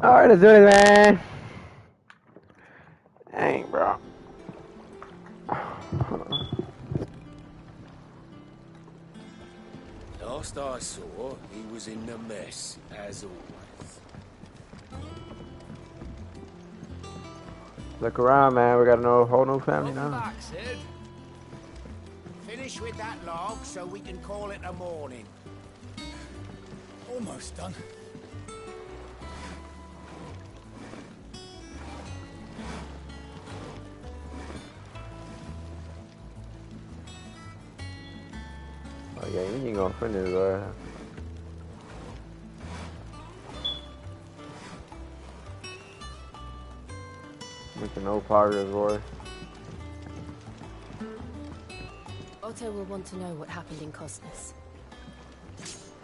Alright, let's do it, man. Dang, bro. Last I saw, he was in the mess, as always. Look around, man. We got a whole new family Welcome now. back, Sid. Finish with that log so we can call it a morning. Almost done. Oh yeah, you ain't gonna finish, making no progress, boy. Otto will want to know what happened in Cosnes.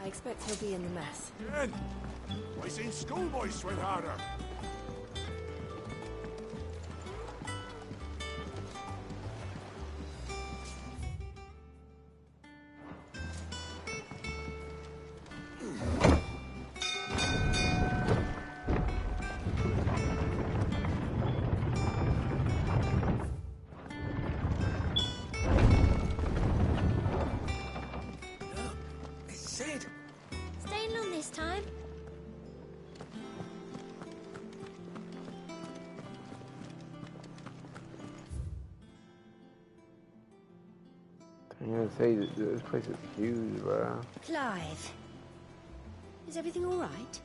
I expect he'll be in the mess. Jen, I seen schoolboys swim harder. Sid! Staying long this time? I can't say this place is huge, bro. Clive. Is everything all right?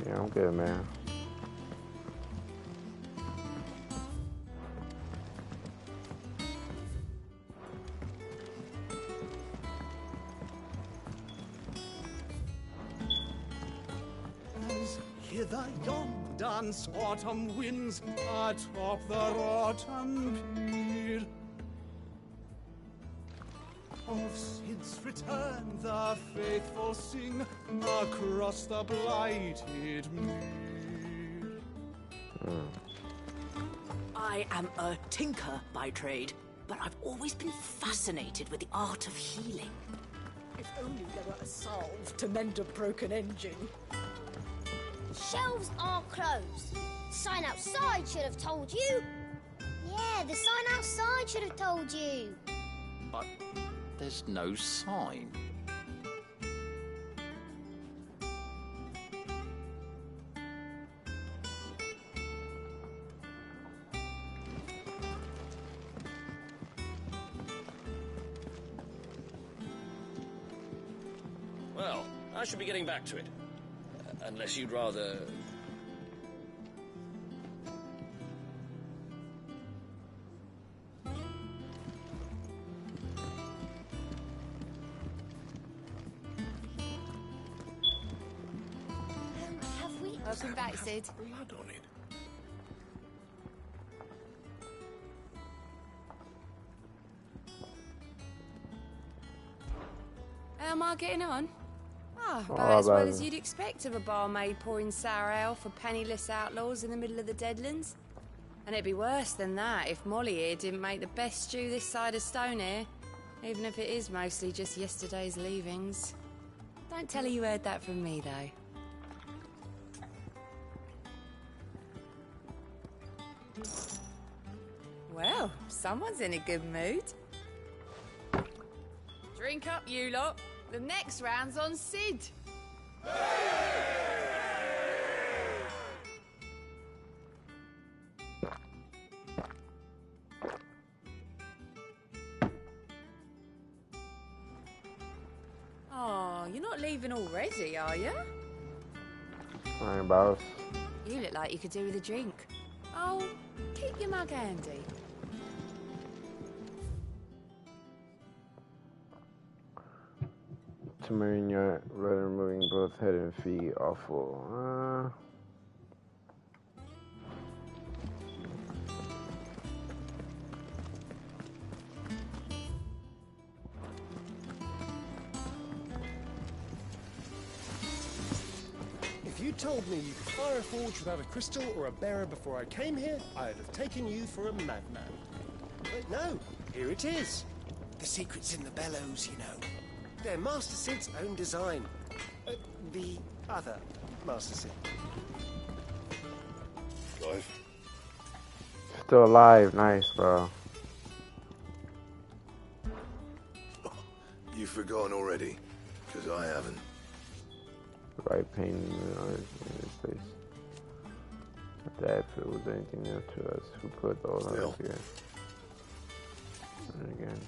Yeah, I'm good, man. Hear the yon dance autumn winds atop the rotten pier. Of Sid's return the faithful sing across the blighted mere. I am a tinker by trade, but I've always been fascinated with the art of healing. If only there were a salve to mend a broken engine. Shelves are closed. Sign outside should have told you. Yeah, the sign outside should have told you. But there's no sign. Well, I should be getting back to it. Unless you'd rather... Have we? Welcome back, Sid. Blood on it. How am I getting on? Ah, Oh, about as well about as it. you'd expect of a barmaid pouring sour ale for penniless outlaws in the middle of the Deadlands. And it'd be worse than that if Molly here didn't make the best stew this side of Stonehair, even if it is mostly just yesterday's leavings. Don't tell her you heard that from me, though. Well, someone's in a good mood. Drink up, you lot. The next round's on Sid. Oh, you're not leaving already, are you? Alright, boss. You look like you could do with a drink. Oh, keep your mug handy. Tamarind your rather removing both head and feet awful. If you told me you could fire a forge without a crystal or a bearer before I came here, I'd have taken you for a madman. But no, here it is. The secret's in the bellows, you know. They're Master Sid's own design. The Arthur, Master C. Clive? Still alive, nice, bro. You've forgotten already? Because I haven't. Right pain in his face. That if it was anything new to us, who put all of us here? And again.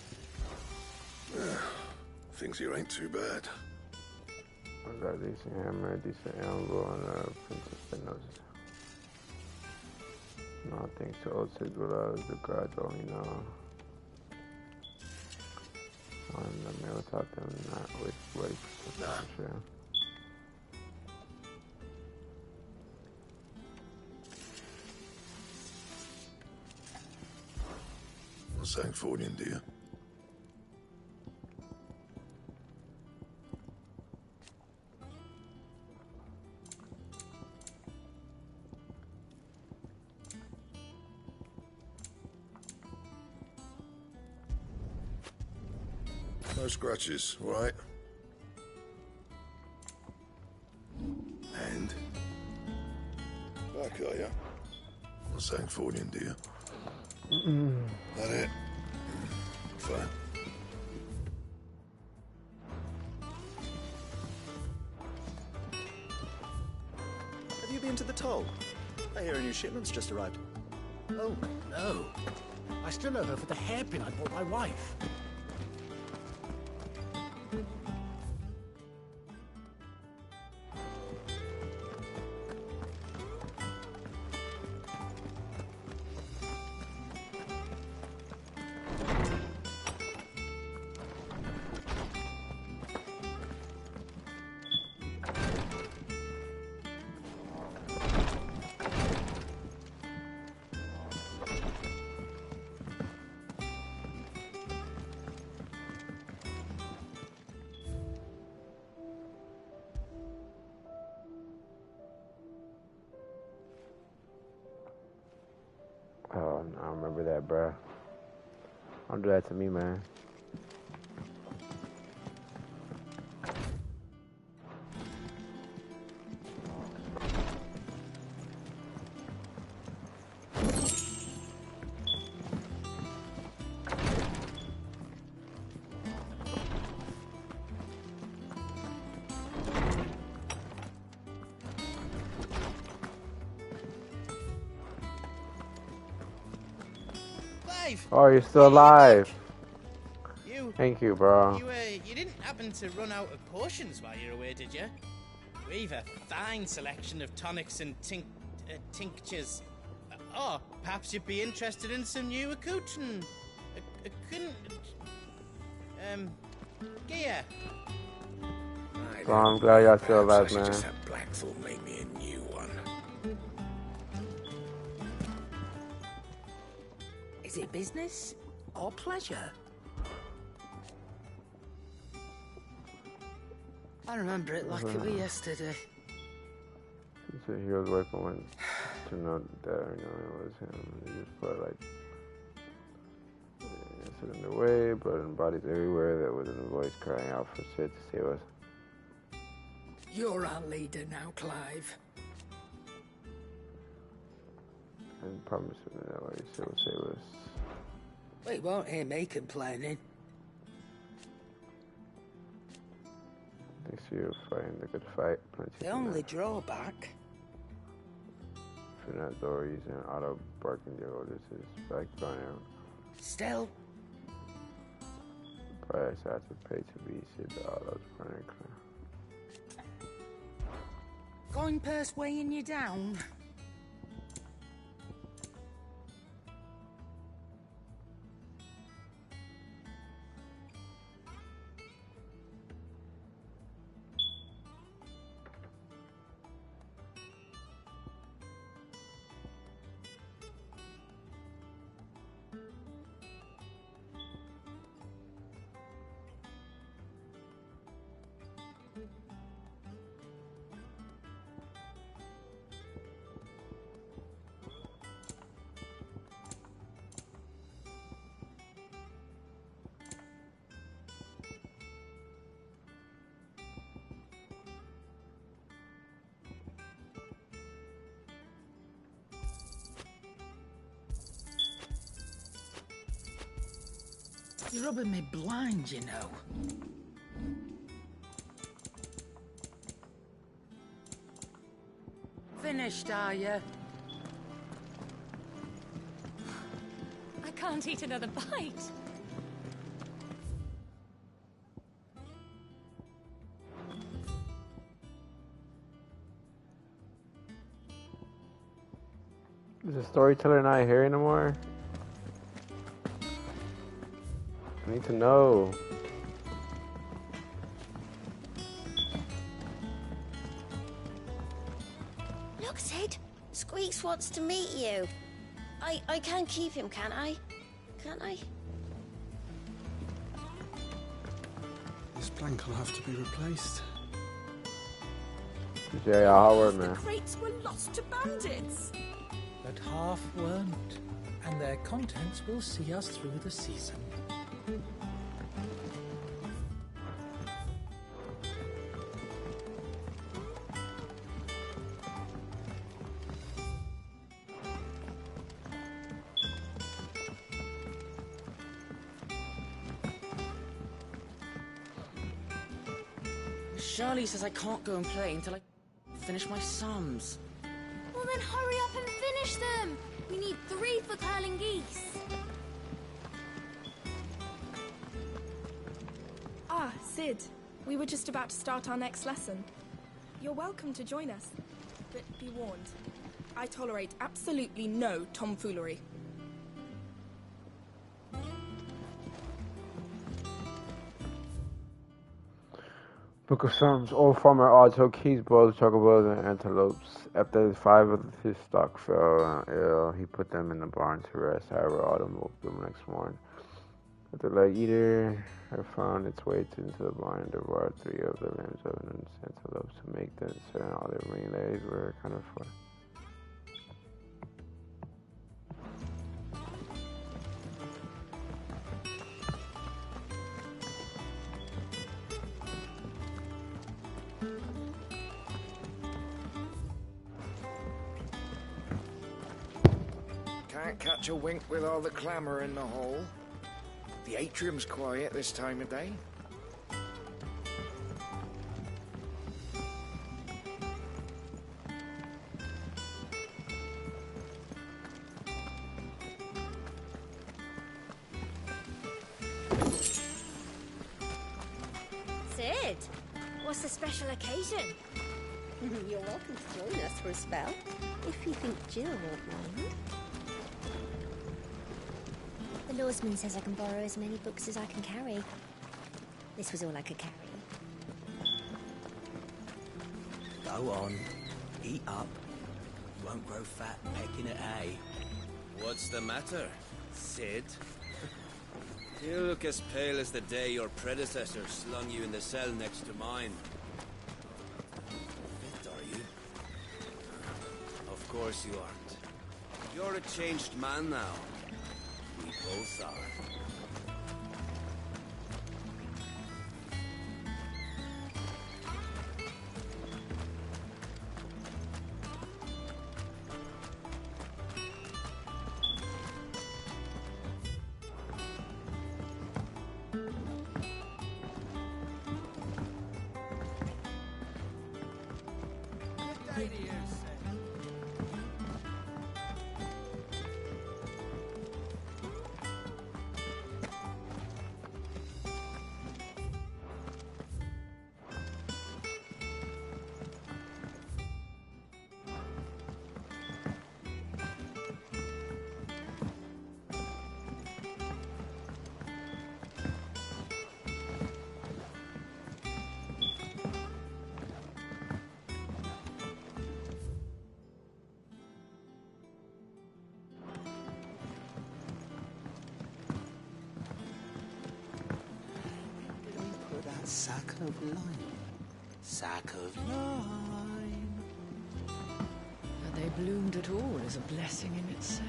Things here ain't too bad. I got a decent hammer, a decent elbow, and a princess Spinoza. No thanks to old Sigurd, the gods only know. And the mirror taught them not with ways for sure. What's Sancfordian, dear? No scratches, right? And? Back, are ya? What's Sancfordian, dear? That it? Fine. Have you been to the toll? I hear a new shipment's just arrived. Oh, no. I still owe her for the hairpin I bought my wife. Oh, I remember that, bro. Don't do that to me, man. Oh, you're still alive. Thank you, bro. You didn't happen to run out of potions while you were away, did you? We've a fine selection of tonics and tinctures. Perhaps you'd be interested in some new accoutrement. Gear. So I'm glad y'all still alive, man. Just have Blackthorn make me a new one. Is it business or pleasure? I remember it like it was yesterday. So he was working when to know that it was him. He just put like sit in the way, but in bodies everywhere. There was a voice crying out for Sid to save us. You're our leader now, Clive. And promised me that way Sid would save us. We won't hear me complaining. Thanks to you fighting the good fight. Plenty The only drawback. For that door using auto barking the orders is back going out. Still. The price I have to pay to be Sid the autos running clear. Going purse weighing you down. You're rubbing me blind, you know. Finished, are you? I can't eat another bite. Is the storyteller not here anymore? I need to know. Look, Sid. Squeaks wants to meet you. I can keep him, can't I? Can't I? This plank will have to be replaced. Yeah, Howard, man. The crates were lost to bandits. But half weren't, and their contents will see us through the season. Charlie says I can't go and play until I finish my sums. Well, then hurry up and finish them. We need 3 for curling geese. Ah, Sid. We were just about to start our next lesson. You're welcome to join us. But be warned, I tolerate absolutely no tomfoolery. Book of Psalms. All farmer odds hook geese, boiled chocobos, and antelopes. After 5 of his stock fell ill, he put them in the barn to rest. However, autumn woke them next morning. But the leg eater had found its way into the barn and devoured 3 of the lambs and antelopes to make them certain all their remaining legs were accounted for. Can't catch a wink with all the clamour in the hall. The atrium's quiet this time of day. Sid, what's the special occasion? You're welcome to join us for a spell, if you think Jill won't mind. The Lawsman says I can borrow as many books as I can carry. This was all I could carry. Go on, eat up. You won't grow fat pecking at hay. What's the matter, Sid? You look as pale as the day your predecessor slung you in the cell next to mine. Fit, are you? Of course you aren't. You're a changed man now. We both are. Sack of lime. Sack of lime. That they bloomed at all is a blessing in itself.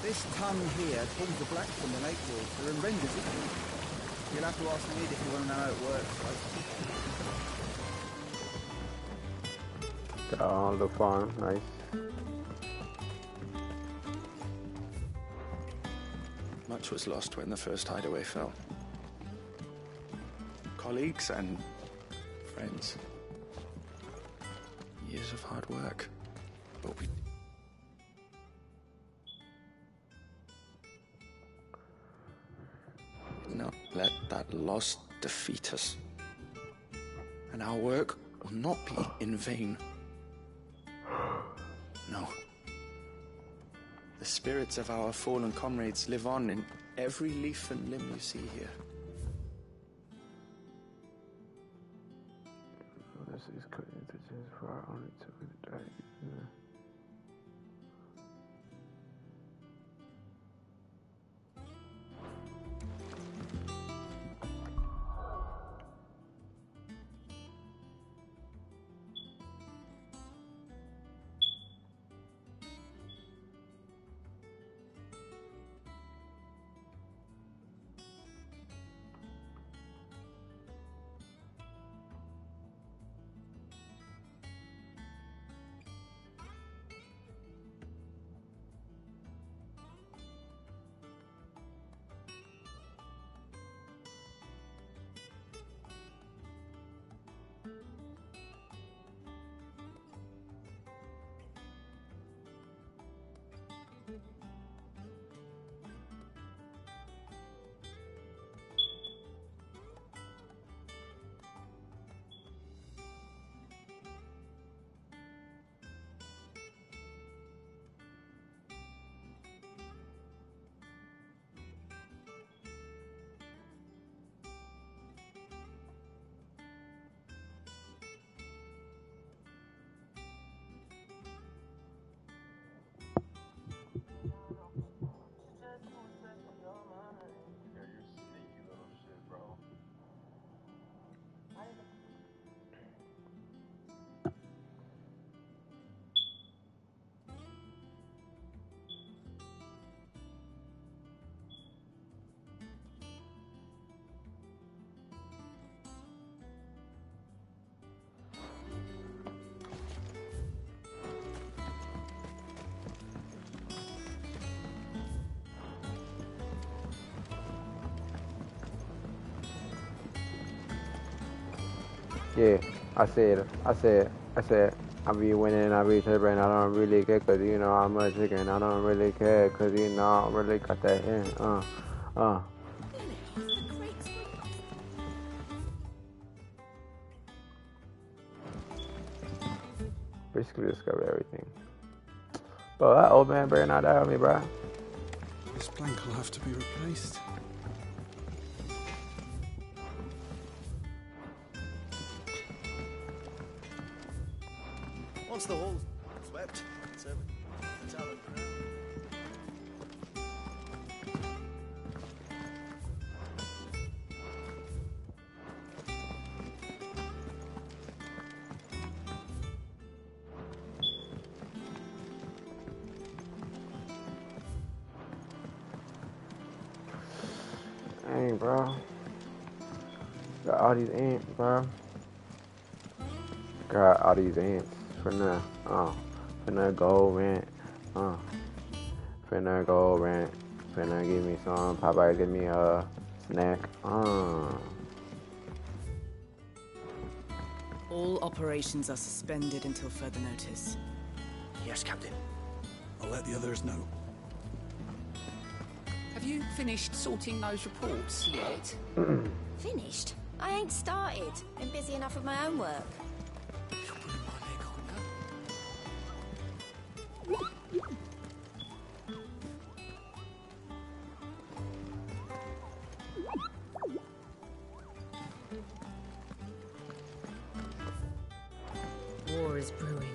This tongue here pulls the black from the lake water and renders it blue. You'll have to ask me if you want to know how it works. Got on the farm, nice. Much was lost when the first hideaway fell. Colleagues and friends. Years of hard work. But we did not let that loss defeat us. And our work will not be in vain. No. The spirits of our fallen comrades live on in every leaf and limb you see here. This is cutting into just for our only two days. Yeah, I said, I be winning, I be tripping, I don't really care, cause you know I'm a chicken, I don't really care, cause you know I don't really got that in, Basically discovered everything. But that old man better not die on me, bro. This plank will have to be replaced. Once the hall's swept, it's a talent ground. Dang, bro. Got all these ants, bro. Got all these ants. Finna go rent, finna go rent, finna give me some, Popeye give me a snack, All operations are suspended until further notice. Yes, Captain. I'll let the others know. Have you finished sorting those reports yet? Finished? I ain't started. Been busy enough with my own work. War is brewing.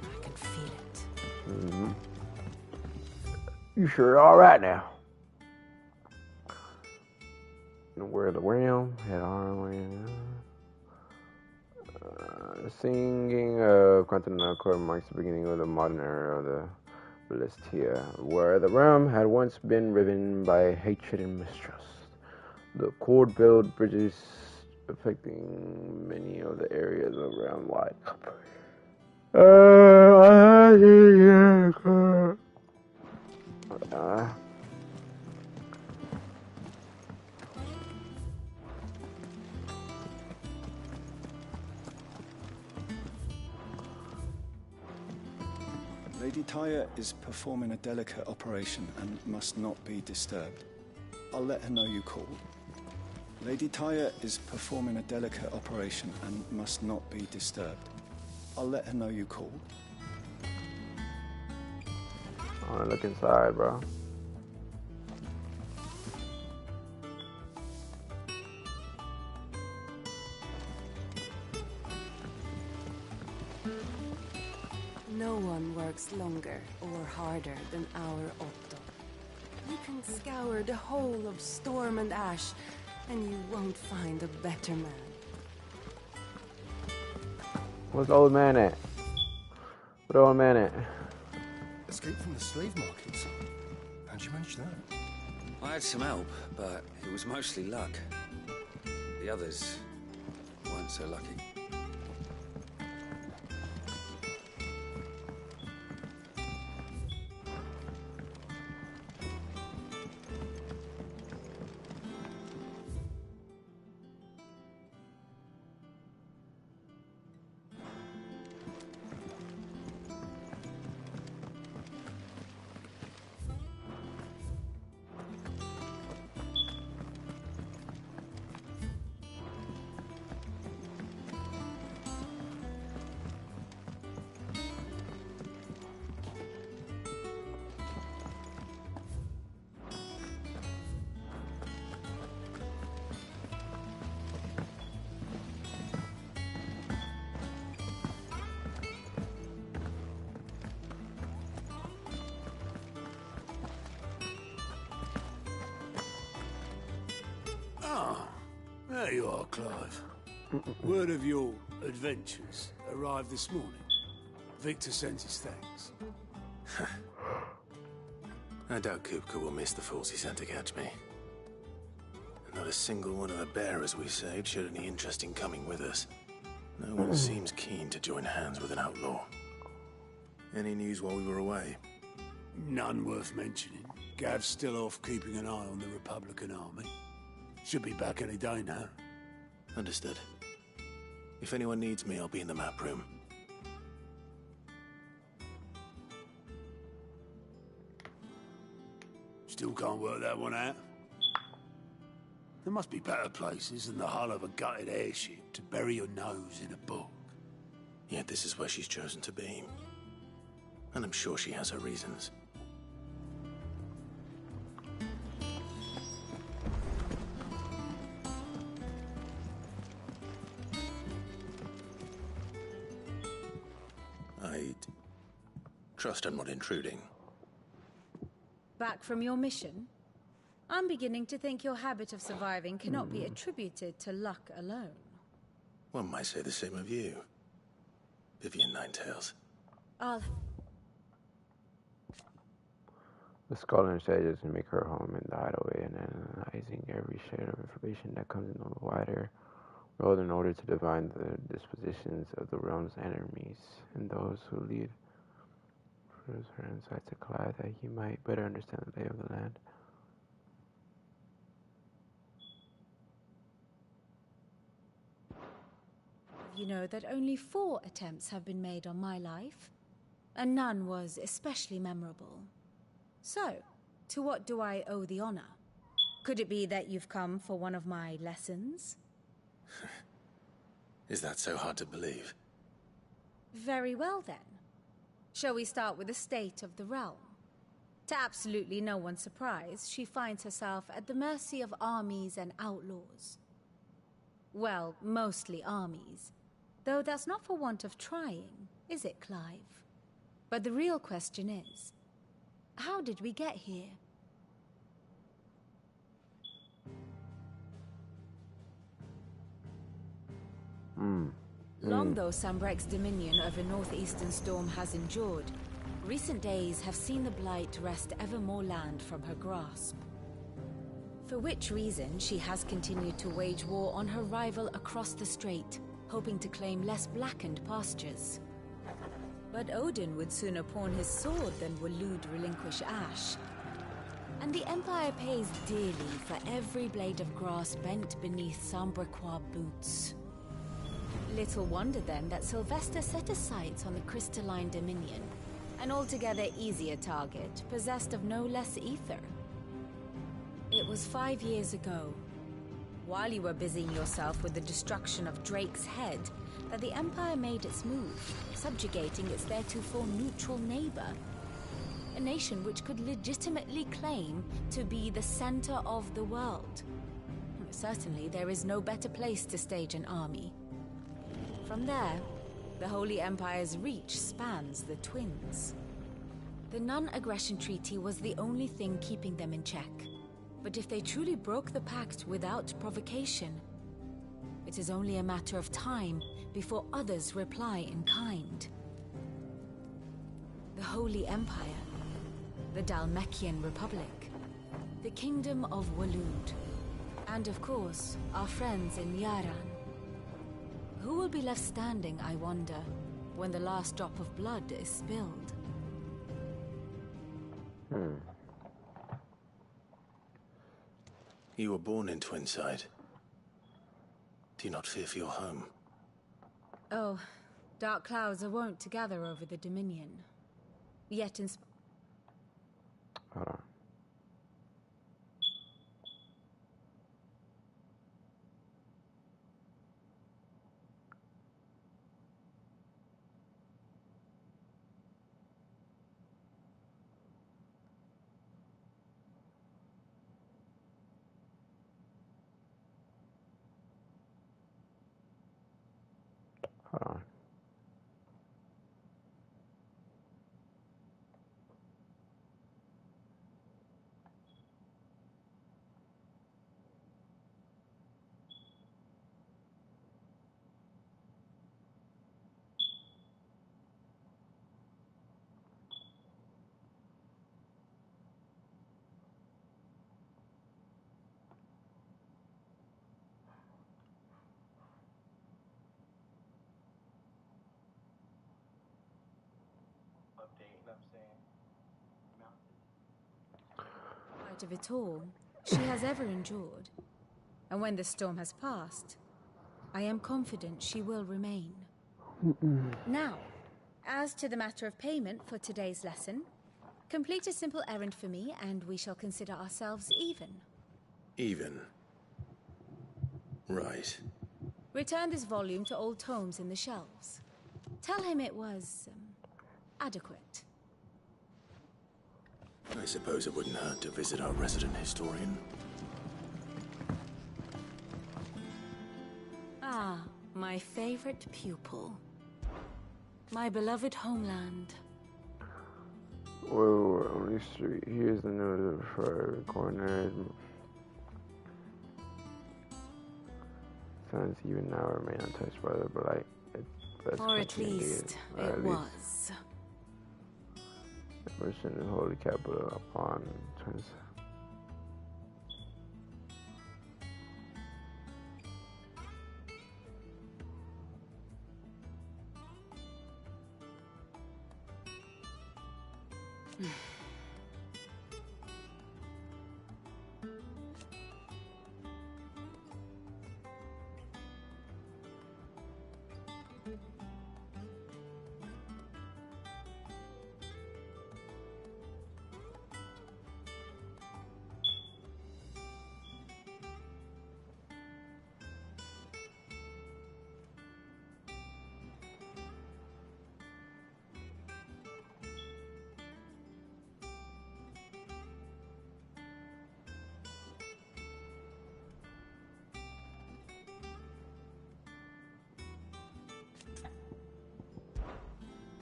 I can feel it. Mm-hmm. You sure all right now? Where the realm had on singing of continental chord marks the beginning of the modern era of the obelisk here, where the realm had once been riven by hatred and mistrust. The cord built bridges affecting many of the areas around wide. Lady Tyre is performing a delicate operation and must not be disturbed. I'll let her know you called. Lady Tyre is performing a delicate operation and must not be disturbed. I'll let her know you called. I wanna look inside, bro. No one works longer or harder than our Otto. You can scour the whole of Storm and Ash, and you won't find a better man. Where's the old man at? Where's the old man at? Escape from the slave markets. How'd you manage that? I had some help, but it was mostly luck. The others weren't so lucky. There you are, Clive. Word of your adventures arrived this morning. Victor sends his thanks. I doubt Kupka will miss the fools he sent to catch me. Not a single one of the bearers we saved showed any interest in coming with us. No one seems keen to join hands with an outlaw. Any news while we were away? None worth mentioning. Gav's still off keeping an eye on the Republican army. Should be back any day now. Understood. If anyone needs me, I'll be in the map room. Still can't work that one out? There must be better places than the hull of a gutted airship to bury your nose in a book. Yet this is where she's chosen to be. And I'm sure she has her reasons. I'd trust I'm not intruding. Back from your mission? I'm beginning to think your habit of surviving cannot be attributed to luck alone. One might say the same of you, Vivian Ninetails. The scholar sages to make her home in the hideaway and analyzing every shade of information that comes in the wider world in order to divine the dispositions of the realm's enemies and those who lead. Proves her insight to Clive that he might better understand the lay of the land. You know that only 4 attempts have been made on my life, and none was especially memorable. So, to what do I owe the honor? Could it be that you've come for one of my lessons? Is that so hard to believe? Very well then. Shall we start with the state of the realm? To absolutely no one's surprise, she finds herself at the mercy of armies and outlaws. Well, mostly armies. Though that's not for want of trying, is it, Clive? But the real question is, how did we get here? Long though Sambrek's dominion over northeastern Storm has endured, Recent days have seen the Blight wrest ever more land from her grasp. For which reason, she has continued to wage war on her rival across the strait, hoping to claim less blackened pastures. But Odin would sooner pawn his sword than Waloed relinquish Ash. And the Empire pays dearly for every blade of grass bent beneath Sambraquois boots. Little wonder then that Sylvester set his sights on the Crystalline Dominion, an altogether easier target, possessed of no less ether. It was 5 years ago, while you were busying yourself with the destruction of Drake's head, that the Empire made its move, subjugating its theretofore neutral neighbor. A nation which could legitimately claim to be the center of the world. Certainly, there is no better place to stage an army. From there, the Holy Empire's reach spans the Twins. The non-aggression treaty was the only thing keeping them in check. But if they truly broke the pact without provocation, it is only a matter of time before others reply in kind. The Holy Empire, the Dhalmekian Republic, the Kingdom of Waloed, and of course, our friends in Yaran. Who will be left standing, I wonder, when the last drop of blood is spilled? You were born in Twinside. Do you not fear for your home? Oh, dark clouds are wont to gather over the Dominion. Yet in Hold on. Hold on. Of it all, she has ever endured. And when the storm has passed, I am confident she will remain. Now, as to the matter of payment for today's lesson, complete a simple errand for me and we shall consider ourselves even. Even? Right. Return this volume to old tomes in the shelves. Tell him it was adequate. I suppose it wouldn't hurt to visit our resident historian. Ah, my favorite pupil. My beloved homeland. Whoa, only street. Here's the note for corner. Signs even now remain untouched by the blight. Or at least it was. Immersion in holy capital upon Twins.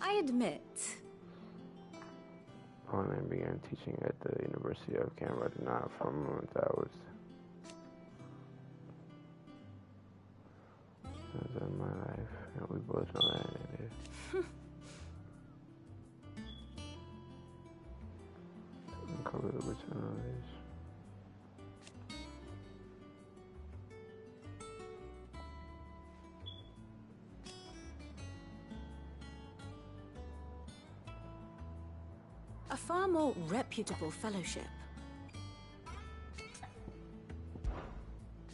I admit. When I began teaching at the University of Canberra, I did not for a moment that was in my life, and we both know that it is. opportunities. A far more reputable fellowship.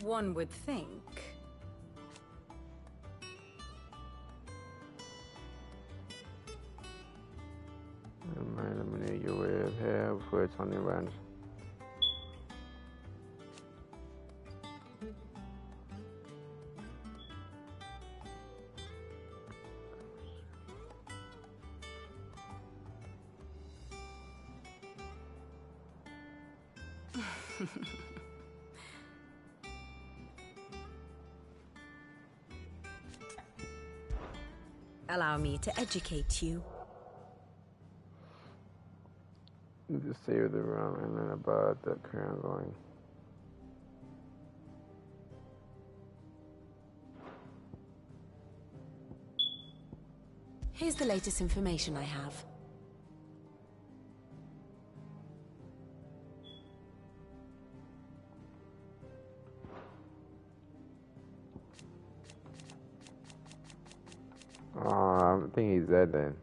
One would think. Eliminate your way of hair before it's on your ranch. Allow me to educate you. You just save the room and then about the current going. Here's the latest information I have. I think he's dead then.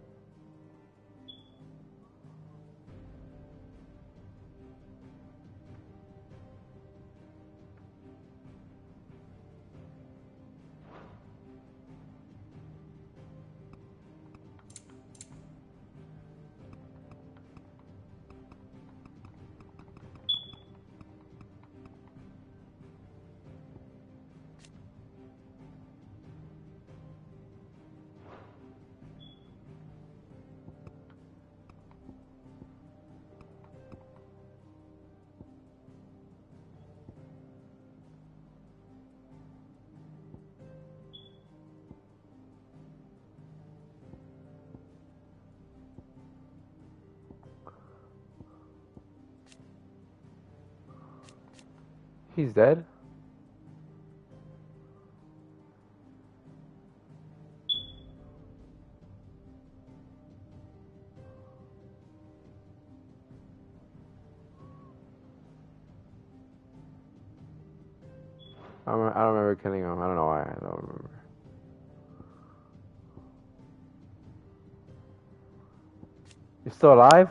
He's dead? I don't remember killing him. I don't know why. I don't remember. You're still alive?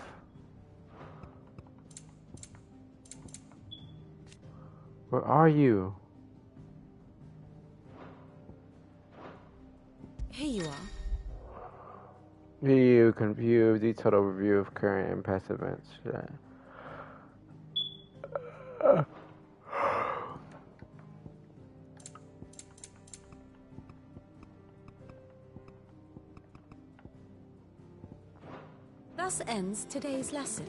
Where are you? Here you are. View, view, detailed overview of current and past events. Yeah. Thus ends today's lesson.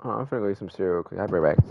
Oh, I'm finna go eat some cereal. I'll be right back.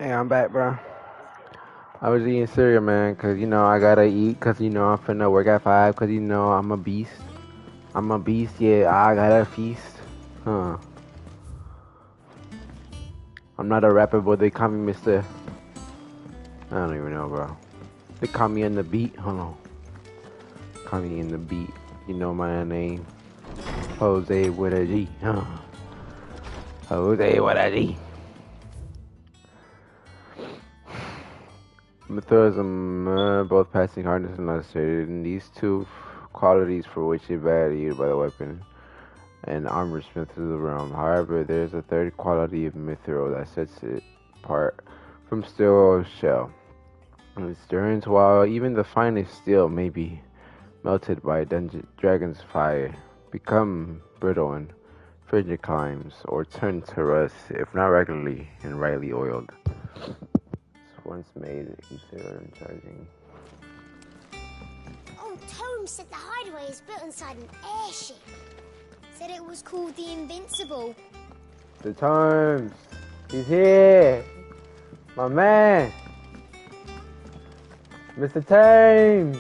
Hey, I'm back, bro. I was eating cereal, man, cause you know I gotta eat, cause you know I'm finna work at 5, cause you know I'm a beast. I'm a beast, yeah. I gotta feast, huh? I'm not a rapper, but they call me Mister. I don't even know, bro. They call me in the beat. Hold on. Call me in the beat. You know my name, Jose with a G. Huh? Jose with a G. Mithrism, both passing hardness and illustrated, and these two qualities for which is valued by the weapon and armorsmith of the realm. However, there is a third quality of mithril that sets it apart from steel or shell. And its endurance, while even the finest steel may be melted by dragon's fire, become brittle and frigid climes, or turn to rust if not regularly and rightly oiled. Once made, consider charging. Old Tome said the hideaway is built inside an airship. Said it was called the Invincible. The Tomes, he's here, my man, Mr. Thames.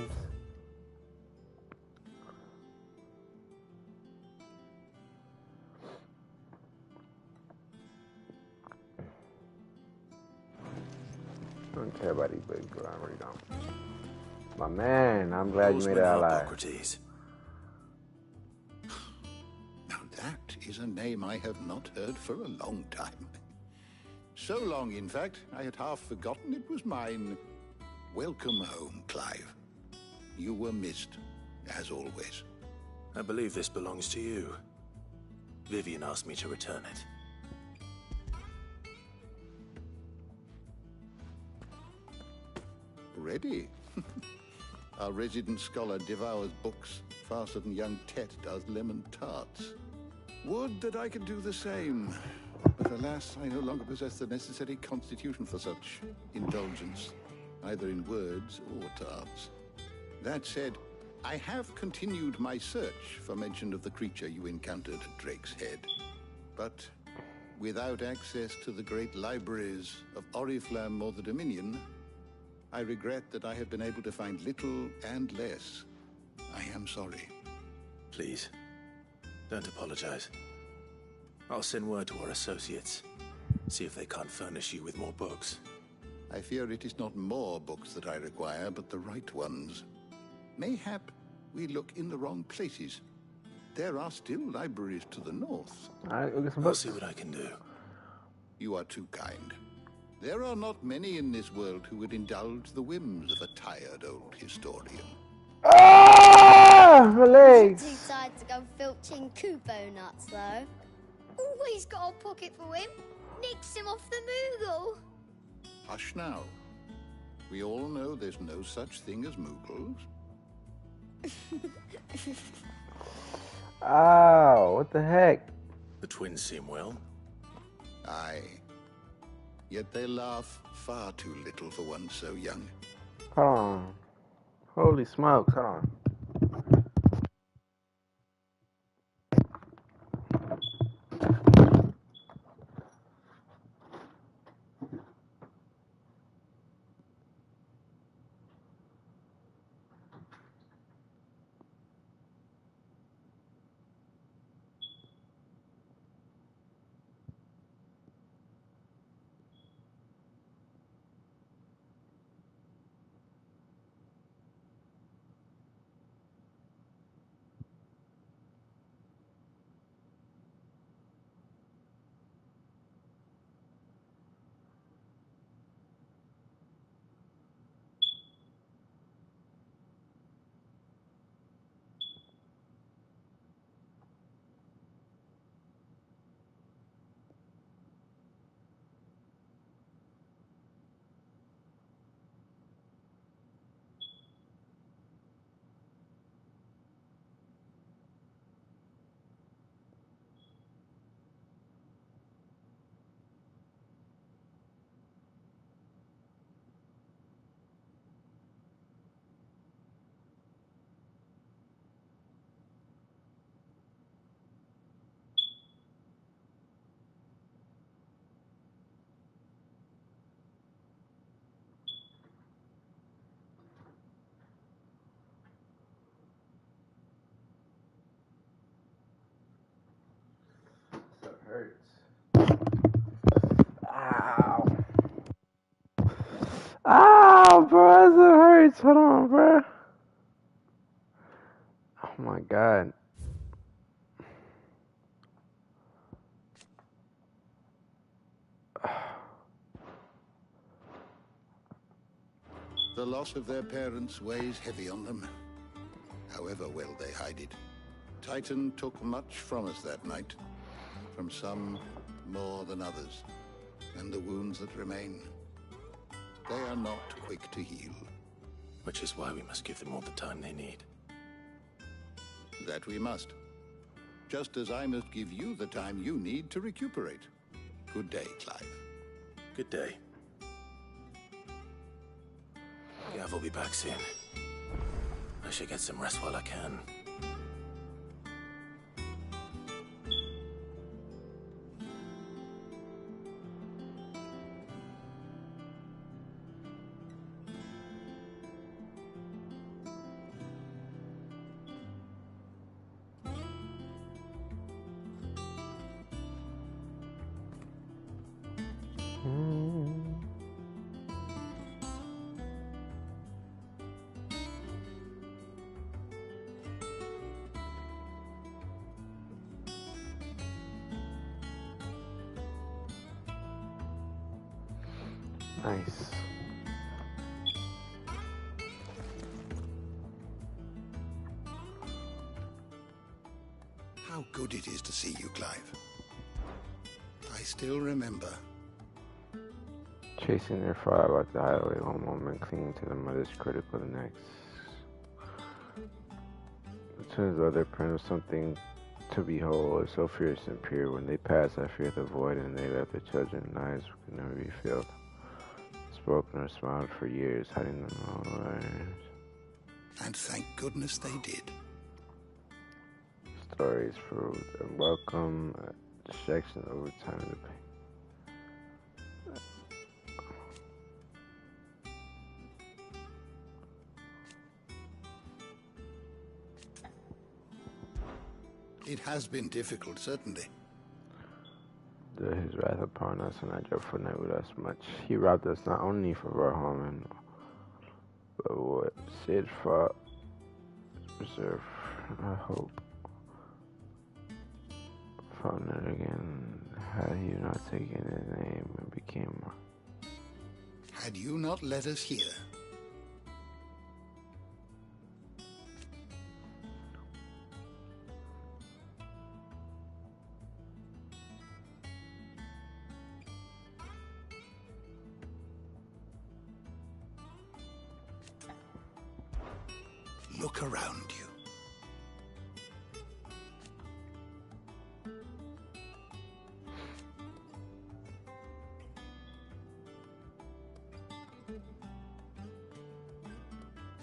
I don't care about these big girls, I really don't. My man, I'm glad you made it out alive. Now that is a name I have not heard for a long time. So long, in fact, I had half forgotten it was mine. Welcome home, Clive. You were missed, as always. I believe this belongs to you. Vivian asked me to return it. Ready? Our resident scholar devours books faster than young Tet does lemon tarts. Would that I could do the same. But alas, I no longer possess the necessary constitution for such indulgence, either in words or tarts. That said, I have continued my search for mention of the creature you encountered at Drake's Head. But without access to the great libraries of Oriflamme or the Dominion, I regret that I have been able to find little and less. I am sorry. Please, don't apologize. I'll send word to our associates. See if they can't furnish you with more books. I fear it is not more books that I require, but the right ones. Mayhap we look in the wrong places. There are still libraries to the north. I'll see what I can do. You are too kind. There are not many in this world who would indulge the whims of a tired old historian. Ah, my legs! Too tired to go filching Kupo nuts, though. Always got a pocket for him. Nicks him off the Moogle. Hush now. We all know there's no such thing as Moogles. Ow, what the heck? The twins seem well. Aye. Yet they laugh far too little for one so young. Hold on. Holy smokes, hold on. lights. Hold on, bro. Oh my god. The loss of their parents weighs heavy on them, however well they hide it. Titan took much from us that night, from some more than others, and the wounds that remain, they are not quick to heal. Which is why we must give them all the time they need. That we must. Just as I must give you the time you need to recuperate. Good day, Clive. Good day. Gav will be back soon. I should get some rest while I can. Nice. How good it is to see you, Clive. I still remember. Chasing their fire up the highway one moment, clinging to them others critical the next. As soon as other print of something to behold, so fierce and pure. When they pass, I fear the void, and they left their children, eyes could never be filled. Spoken or smiled for years, hiding them all away. And thank goodness they did. Stories for a welcome distraction over time to pay. It has been difficult, certainly. His wrath upon us, and I dreadful night with us much. He robbed us not only from our home, and but what Sid fought preserve our hope. Found it again. Had he not taken his name and became. Had you not let us hear. Look around you.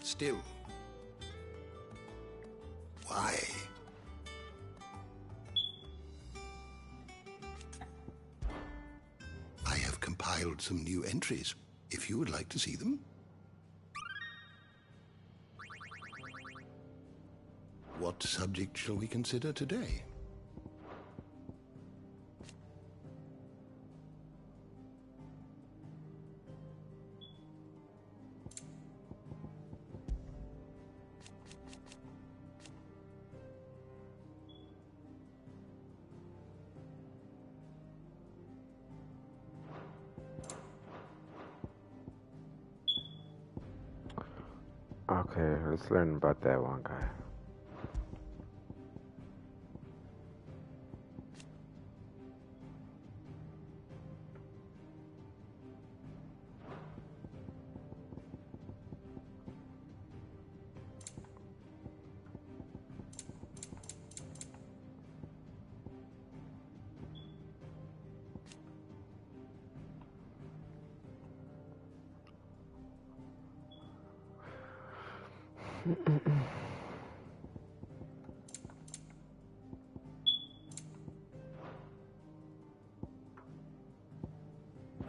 Still. Why? I have compiled some new entries, if you would like to see them. What subject shall we consider today? Okay, let's learn about that one guy.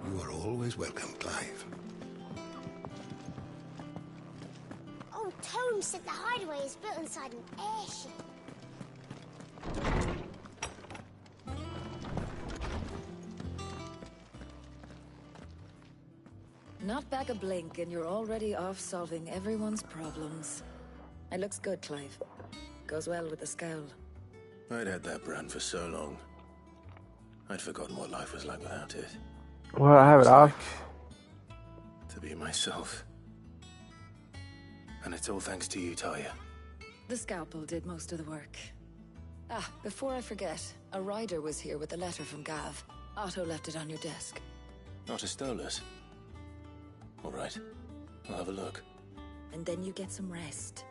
You are always welcome, Clive. Old Tome said the hideaway is built inside an airship. Not back a blink and you're already off solving everyone's problems. It looks good, Clive. Goes well with the scowl. I'd had that brand for so long. I'd forgotten what life was like without it. Well, I have it off. To be myself. And it's all thanks to you, Talia. The scalpel did most of the work. Ah, before I forget, a rider was here with a letter from Gav. Otto left it on your desk. Otto stole us. All right, I'll have a look. And then you get some rest.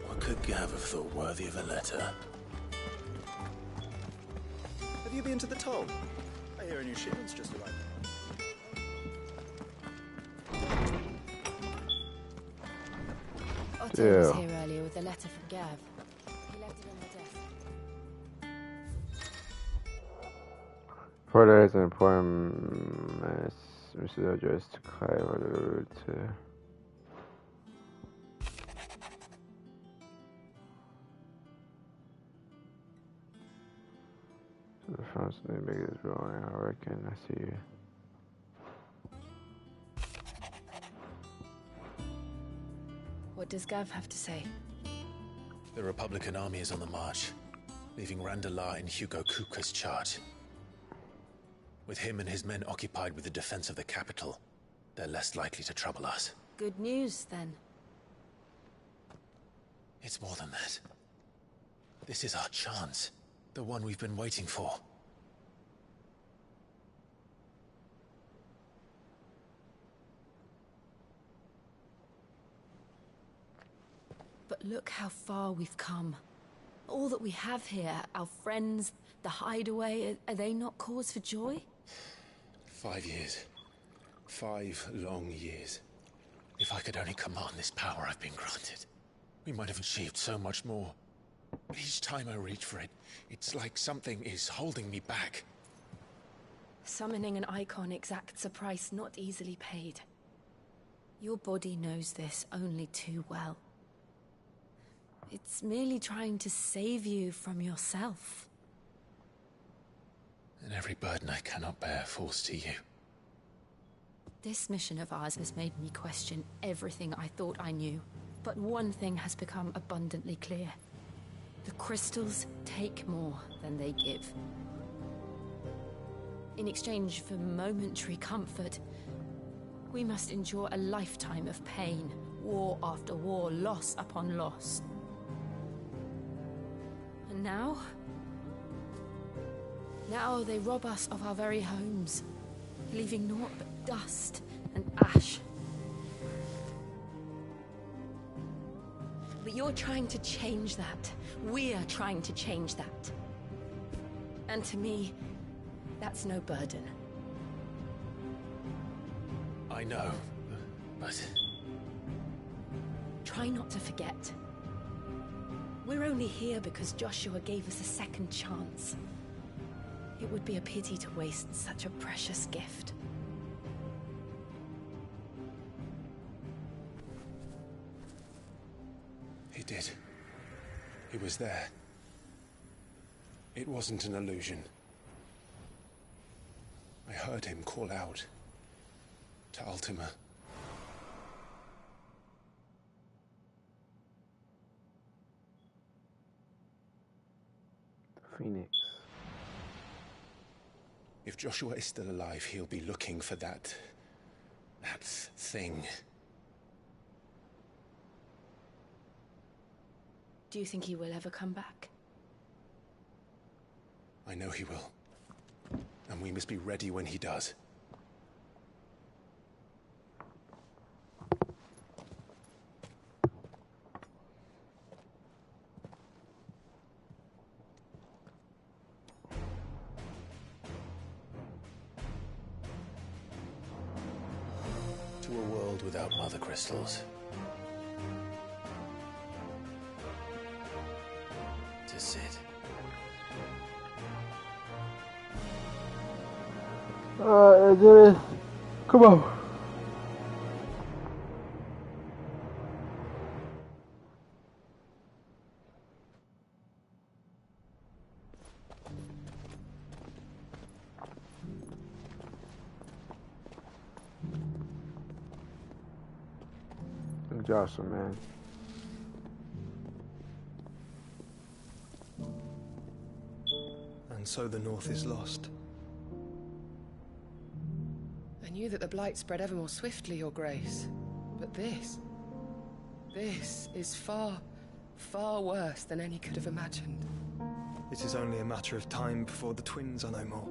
What could Gav have thought worthy of a letter? Have you been to the toll? I hear a new shipment's just arrived. Otto was here earlier with a letter from Gav. He left it on the desk. Further is an important message addressed to Clive to... The first thing big is growing, I reckon. I see you. What does Gav have to say? The Republican army is on the march, leaving Randalar in Hugo Kupka's charge. With him and his men occupied with the defense of the capital, they're less likely to trouble us. Good news, then. It's more than that. This is our chance. The one we've been waiting for. But look how far we've come. All that we have here, our friends, the hideaway, are they not cause for joy? 5 years. 5 long years. If I could only command this power I've been granted, we might have achieved so much more. But each time I reach for it, it's like something is holding me back. Summoning an icon exacts a price not easily paid. Your body knows this only too well. It's merely trying to save you from yourself. And every burden I cannot bear falls to you. This mission of ours has made me question everything I thought I knew. But one thing has become abundantly clear. The crystals take more than they give. In exchange for momentary comfort, we must endure a lifetime of pain, war after war, loss upon loss. And now they rob us of our very homes, leaving naught but dust and ash. But you're trying to change that. We're trying to change that. And to me, that's no burden. I know, but... Try not to forget. We're only here because Joshua gave us a second chance. It would be a pity to waste such a precious gift. He did. He was there. It wasn't an illusion. I heard him call out to Ultima. Phoenix. If Joshua is still alive, he'll be looking for that thing. Do you think he will ever come back? I know he will. And we must be ready when he does. To a world without mother crystals. To Sid. Let's do this. Come on. Jocelyn, man. And so the North is lost. I knew that the Blight spread ever more swiftly, Your Grace. But this is far, far worse than any could have imagined. It is only a matter of time before the twins are no more.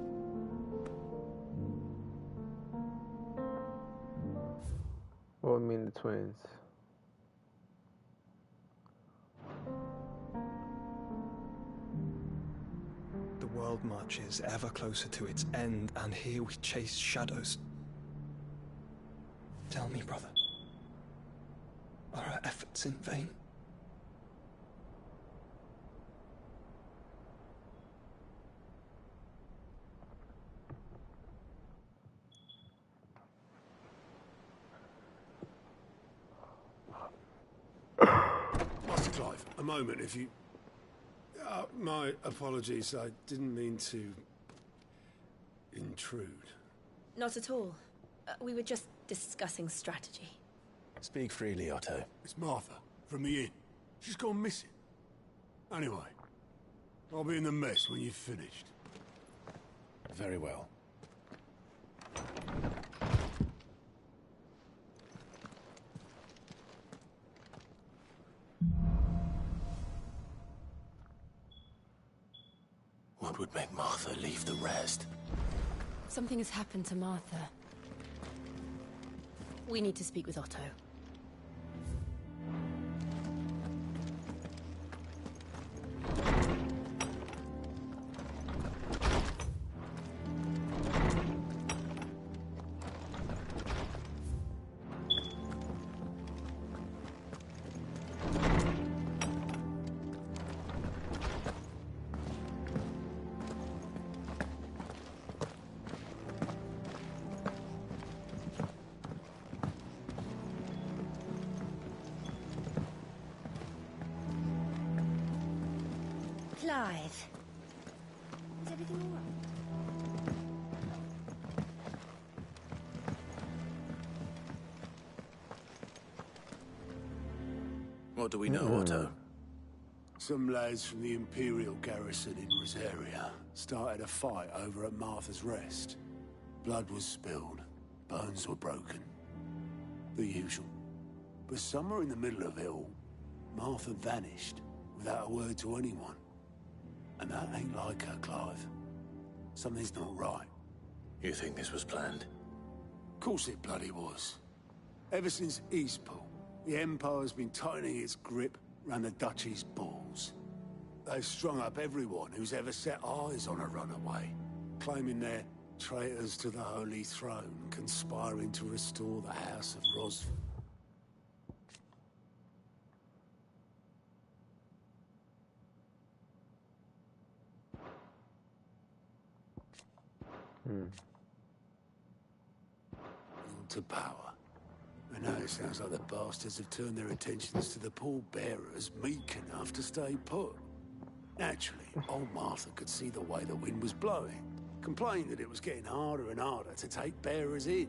What do you mean the twins? The world marches ever closer to its end, and here we chase shadows. Tell me, brother, are our efforts in vain? Master Clive, a moment, if you... my apologies, I didn't mean to... intrude. Not at all. We were just discussing strategy. Speak freely, Otto. It's Martha, from the inn. She's gone missing. Anyway, I'll be in the mess when you've finished. Very well. What would make Martha leave the rest? Something has happened to Martha. We need to speak with Otto. Clive. Is everything all right? What do we know, Otto? Some lads from the Imperial garrison in Rosaria started a fight over at Martha's Rest. Blood was spilled, bones were broken. The usual. But somewhere in the middle of it all, Martha vanished without a word to anyone. And that ain't like her, Clive. Something's not right. You think this was planned? Course it bloody was. Ever since Eastpool, the Empire's been tightening its grip round the Duchy's balls. They've strung up everyone who's ever set eyes on a runaway, claiming they're traitors to the Holy Throne, conspiring to restore the House of Rosford. To power. And now it sounds like the bastards have turned their attentions to the pallbearers meek enough to stay put. Naturally, old Martha could see the way the wind was blowing, complained that it was getting harder and harder to take bearers in.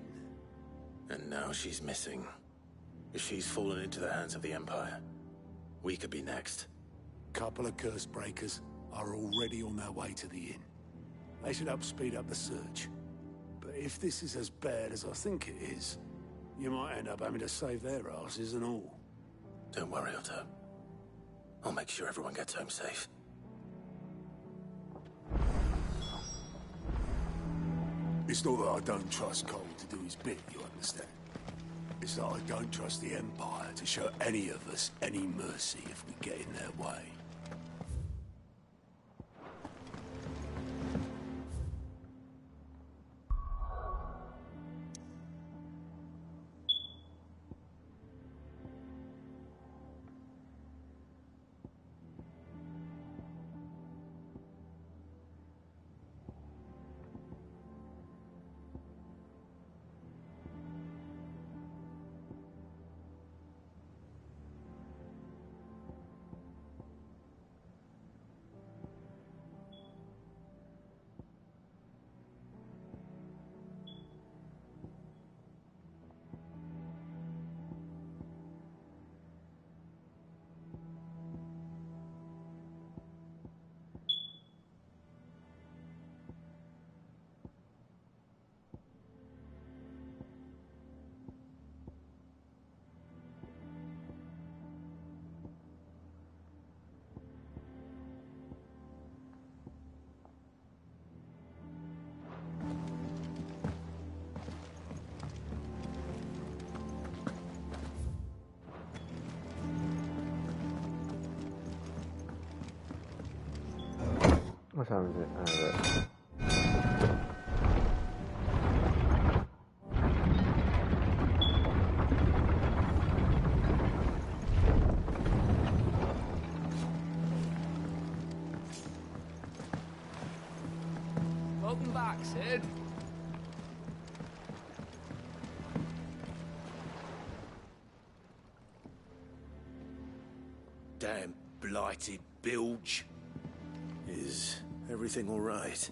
And now she's missing. If she's fallen into the hands of the Empire, we could be next. Couple of curse breakers are already on their way to the inn. They should help speed up the search. But if this is as bad as I think it is, you might end up having to save their asses and all. Don't worry, Otto. I'll make sure everyone gets home safe. It's not that I don't trust Cole to do his bit, you understand? It's that I don't trust the Empire to show any of us any mercy if we get in their way. What time is it? Welcome back, Sid. Damn blighted bilge. Is everything all right?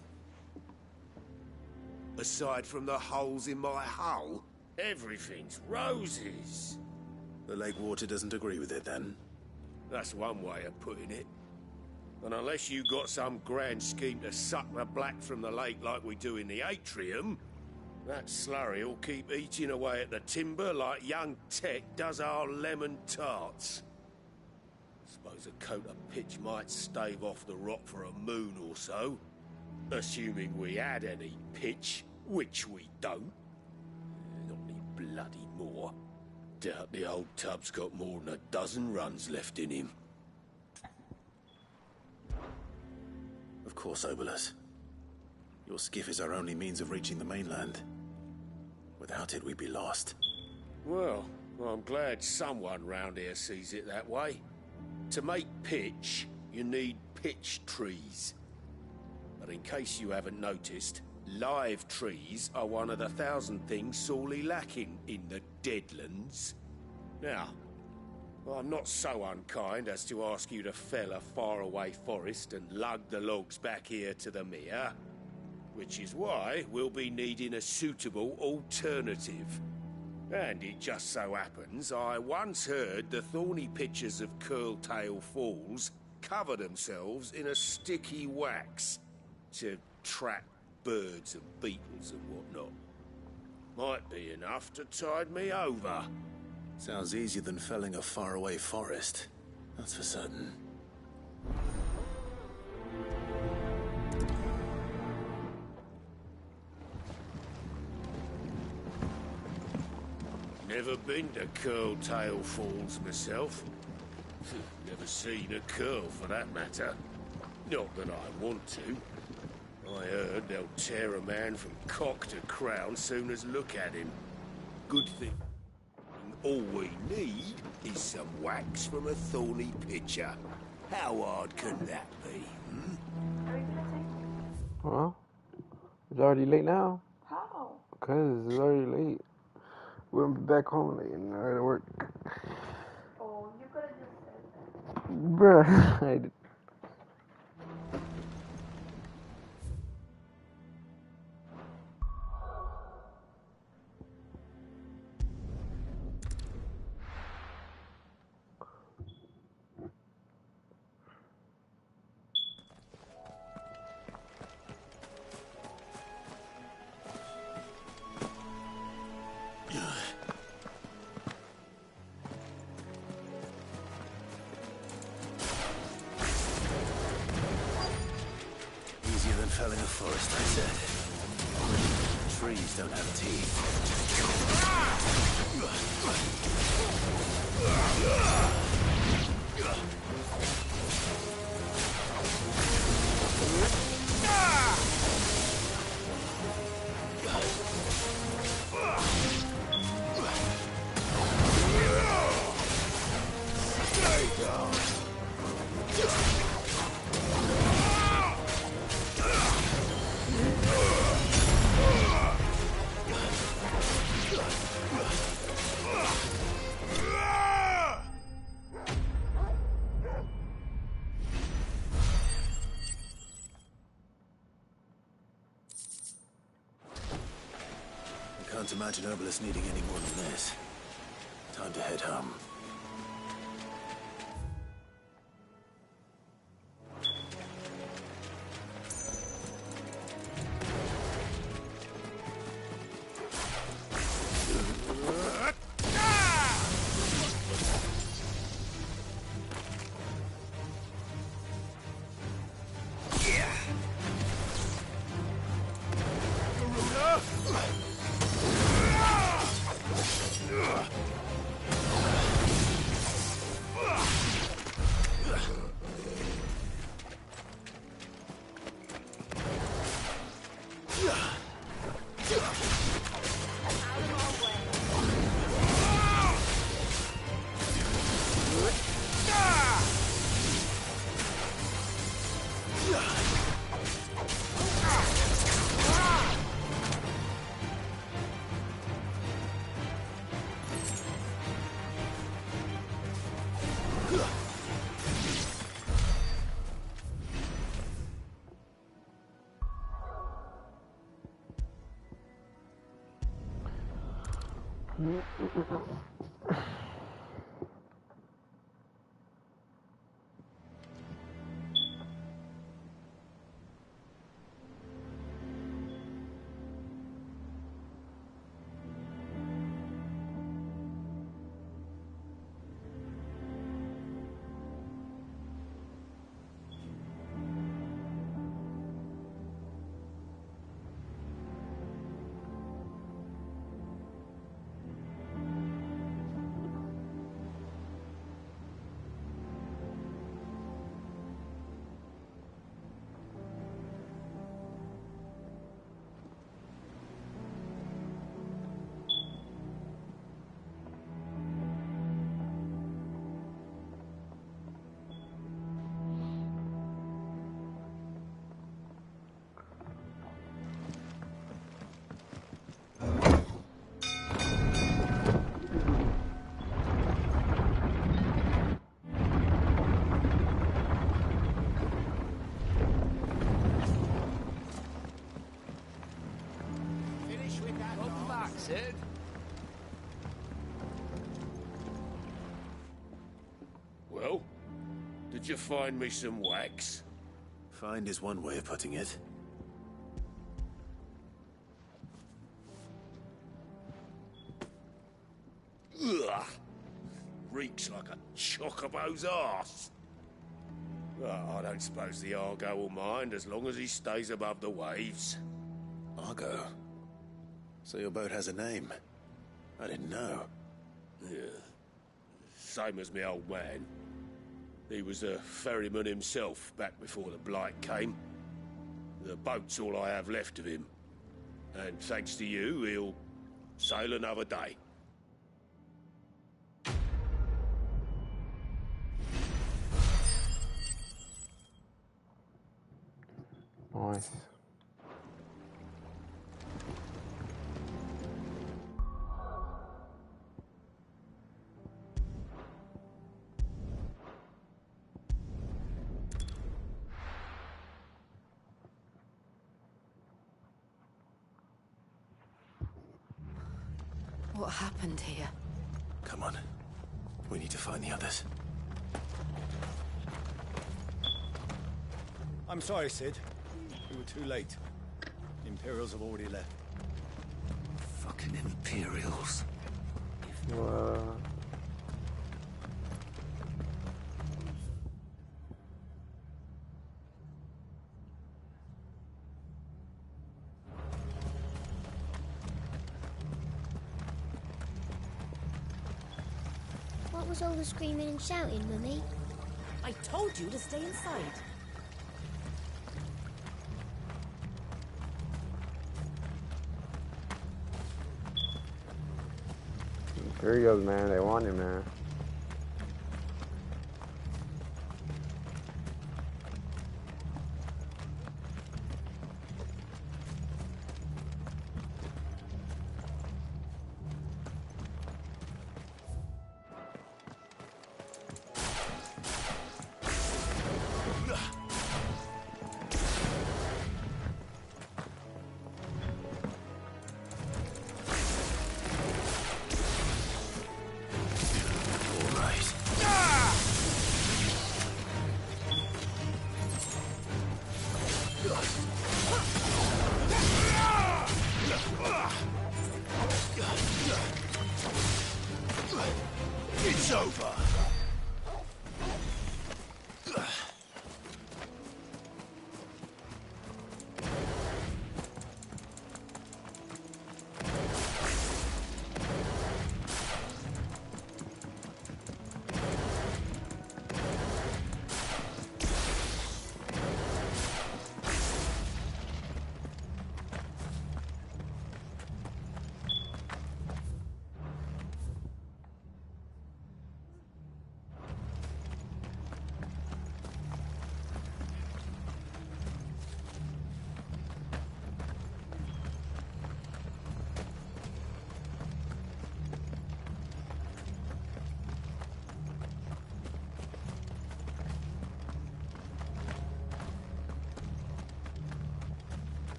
Aside from the holes in my hull, everything's roses. The lake water doesn't agree with it, then? That's one way of putting it. And unless you got some grand scheme to suck the black from the lake like we do in the atrium, that slurry will keep eating away at the timber like young Tech does our lemon tarts. Suppose a coat of pitch might stave off the rot for a moon or so, assuming we had any pitch, which we don't. Not any bloody more. Doubt the old tub's got more than a dozen runs left in him. Of course, Obolus. Your skiff is our only means of reaching the mainland. Without it, we'd be lost. Well, I'm glad someone round here sees it that way. To make pitch, you need pitch trees. But in case you haven't noticed, live trees are one of the 1,000 things sorely lacking in the Deadlands. Now, I'm not so unkind as to ask you to fell a faraway forest and lug the logs back here to the mere, which is why we'll be needing a suitable alternative. And it just so happens I once heard the thorny pitchers of Curltail Falls cover themselves in a sticky wax to trap birds and beetles and whatnot. Might be enough to tide me over. Sounds easier than felling a faraway forest. That's for certain. Never been to Curltail Falls myself. Never seen a curl for that matter. Not that I want to. I heard they'll tear a man from cock to crown soon as look at him. Good thing. All we need is some wax from a thorny pitcher. How hard can that be? Well, it's already late now. How? Because it's already late. We'll be back home late and I gotta work. Oh, you could have just said that. Bruh, I did. Felling a forest, I said. Trees don't have teeth. Can't imagine Obolus needing any more than this. Time to head home. Sid? Well, did you find me some wax? Find is one way of putting it. Ugh! Reeks like a chocobo's arse. Well, I don't suppose the Argo will mind as long as he stays above the waves. Argo? So your boat has a name? I didn't know. Yeah. Same as my old man. He was a ferryman himself back before the Blight came. The boat's all I have left of him. And thanks to you, he'll sail another day. Nice. What happened here? Come on. We need to find the others. I'm sorry, Sid. We were too late. The Imperials have already left. Fucking Imperials. What was all the screaming and shouting, Mummy? I told you to stay inside. Imperials, man, they want it, man. It's over.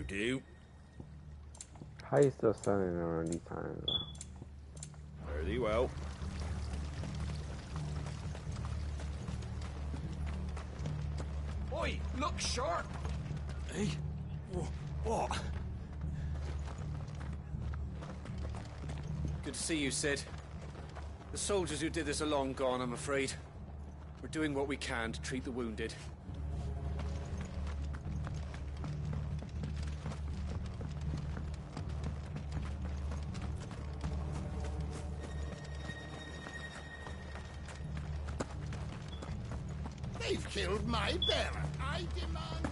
That'll do. How you still standing around these times, though? Very well. Oi, look sharp! Hey? What? Good to see you, Sid. The soldiers who did this are long gone, I'm afraid. We're doing what we can to treat the wounded. They've killed my bearer. I demand...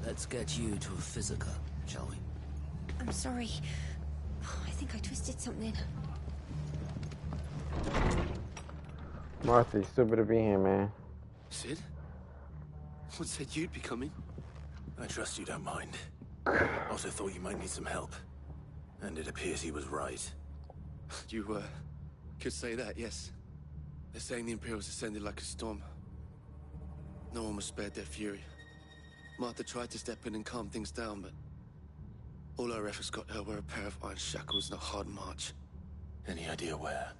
Let's get you to a physical, shall we? I'm sorry. I think I twisted something. Martha, you still better be here, man. Sid? What said you'd be coming? I trust you don't mind. Also thought you might need some help. And it appears he was right. You, could say that, yes. They're saying the Imperials descended like a storm. No one was spared their fury. Martha tried to step in and calm things down, but all our efforts got her were a pair of iron shackles and a hard march. Any idea where?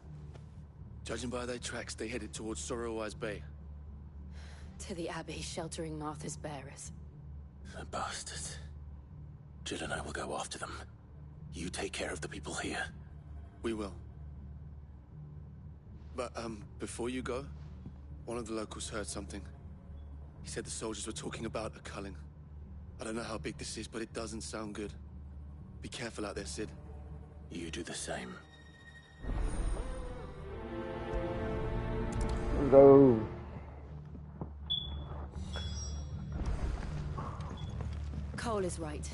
Judging by their tracks, they headed towards Sorrowwise Bay. To the Abbey sheltering Martha's bearers. The bastards. Jill and I will go after them. You take care of the people here. We will. But, before you go, one of the locals heard something. He said the soldiers were talking about a culling. I don't know how big this is, but it doesn't sound good. Be careful out there, Sid. You do the same. Go. Cole is right.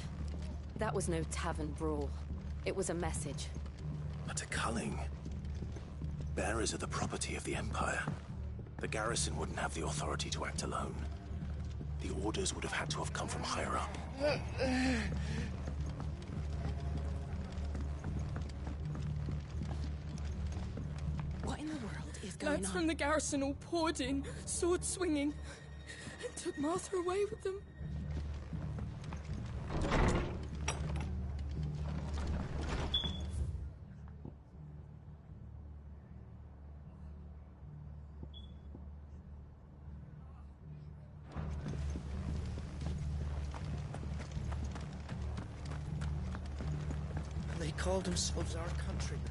That was no tavern brawl. It was a message. But a culling. Bearers are the property of the Empire. The garrison wouldn't have the authority to act alone. The orders would have had to have come from higher up. What in the world is going Lads on? from the garrison all poured in, sword swinging, and took Martha away with them. They call themselves our countrymen.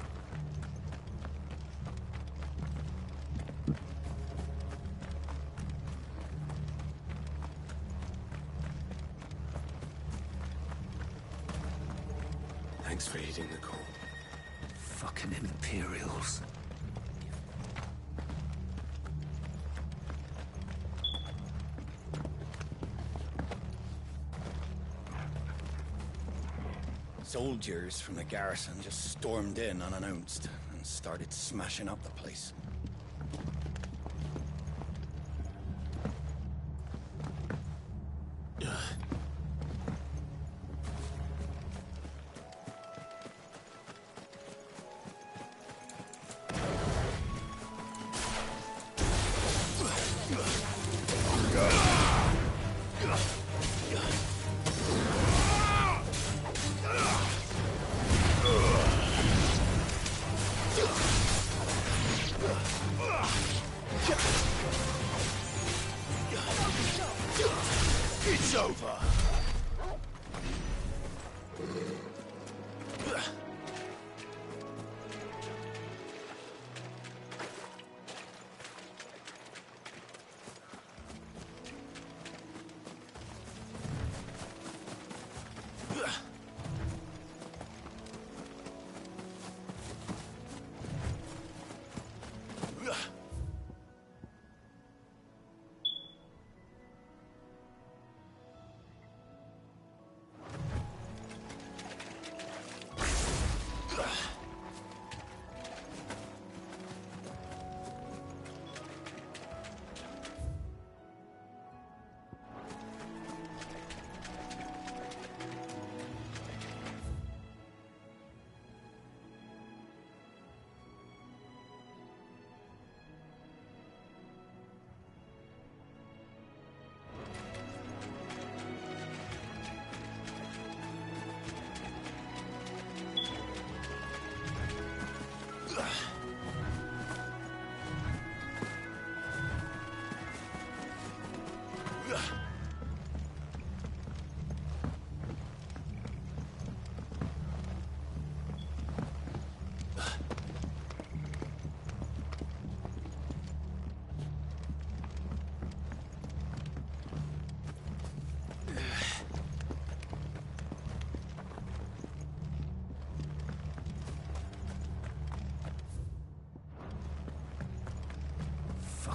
Thanks for heeding the call. Fucking Imperials. Soldiers from the garrison just stormed in unannounced and started smashing up the place. It's over.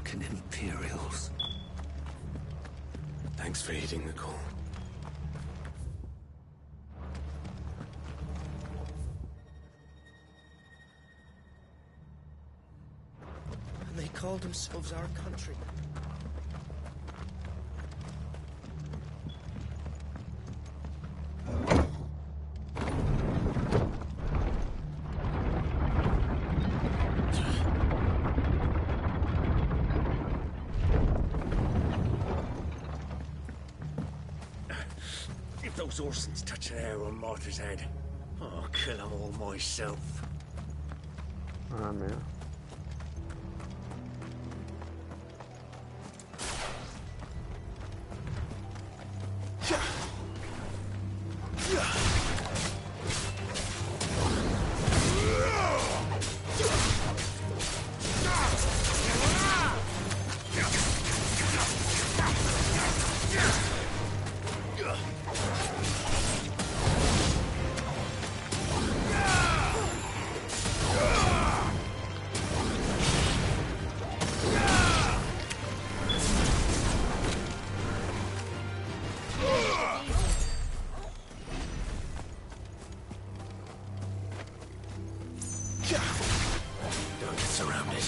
Fucking Imperials. Thanks for heeding the call. And they call themselves our country. If those Orsons touch an hair on Martha's head, I'll kill them all myself. Ah, man. Don't get surrounded.